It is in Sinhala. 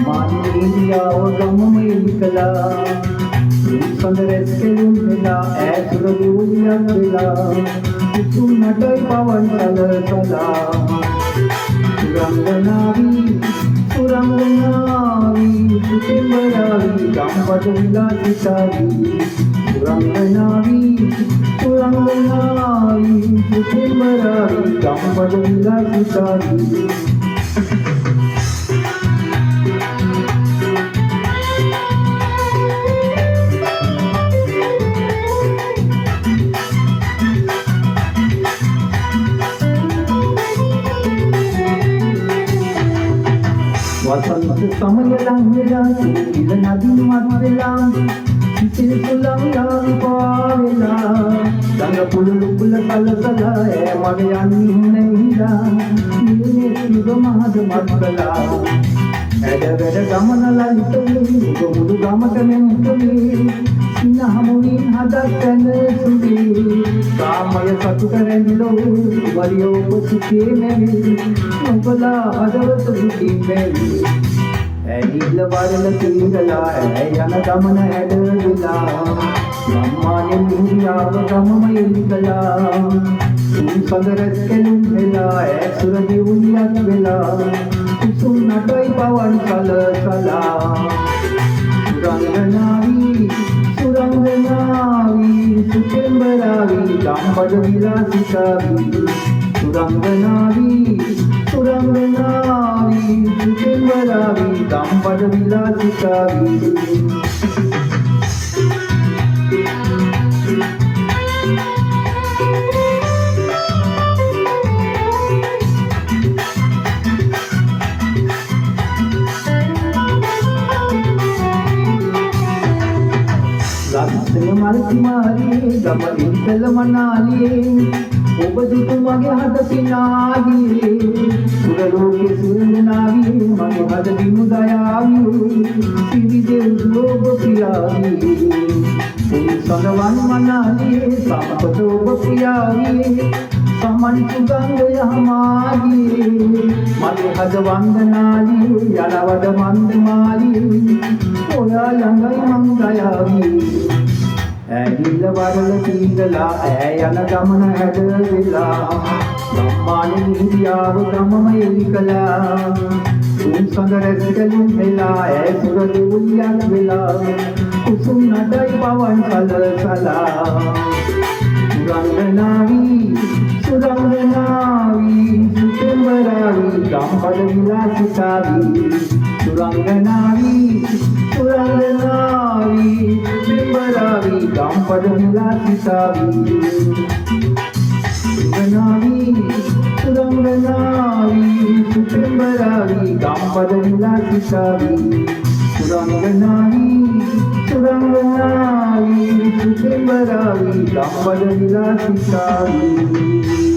මානිනියාව ගමමේ කළා සඳරස් කෙලුම් වෙලා ඈතුර දූලියක් වෙලා කුසුම් නටයි පවන් සලසලා සුරංගනාවි සුතෙම්බරාවි ගම්පද විලාසිතාවි සුරංගනාවි සුතෙම්බරාවි ගම්පද විලාසිතාවි वसंत समय लंघला इल नदी मधुला सिर सुलंगा पावेला रंग पुलुपुल कलसला ए मगे अन्नी नैला नीने शिव महद मत्कला एड वेड गमन ललितली मुदु गमक मेंतली सिन्हमुनि हदकन सुदी कामय सतुकरेलो वरियो सुखे मेवि नुबला हदवत सुखी मेवि ऐनील वरल तीरला यन गमन एडविला मम्माने मिहियाव गममयिकला සඳරස් කෙලුම් වෙලා ඇසුර දියුණියක් වෙලා කුසුම් නටයි පවන් සලසලා සුරංගනාවි සුතෙම්බරාවි ගම්බද විලාසිතාවි සුරංගනාවි සුතෙම්බරාවි ගම්බද විලාසිතාවි මල්තිමාරී ගම ඉන්තල මනාලියේ ඔබ දුටු මගේ හද පිනාගියේ සුර ලෝකේ සුරඳනාවියේ මගේ හද දිනු දයාවියේ සිරි දෙව් ඔබ පියාවියේ උන් සඳවන් මනාලියේ සම්පත ඔබ පියාවියේ සමන් සුගන්ධ යහමාගියේ මගේ හද වන්දනාලියේ යලවද මන්දමාලියේ ඔයා ළඟයි මං දයාවියේ ऐनील वरल तीरला यन गमन एडविला ब्रह्मानि मिहियाव गममयिकला सඳරස් කෙලුම් වෙලා ඇසුර දියුණියක් වෙලා කුසුම් නටයි පවන් සලසලා සුරංගනාවි සුතෙම්බරාවි ගම්පද විලාසිතාවි සුරංගනාවි සුතෙම්බරාවි ගම්පද විලාසිතාවි සුරංගනාවි සුතෙම්බරාවි ගම්පද විලාසිතාවි සුරංගනාවි සුතෙම්බරාවි ගම්පද විලාසිතාවි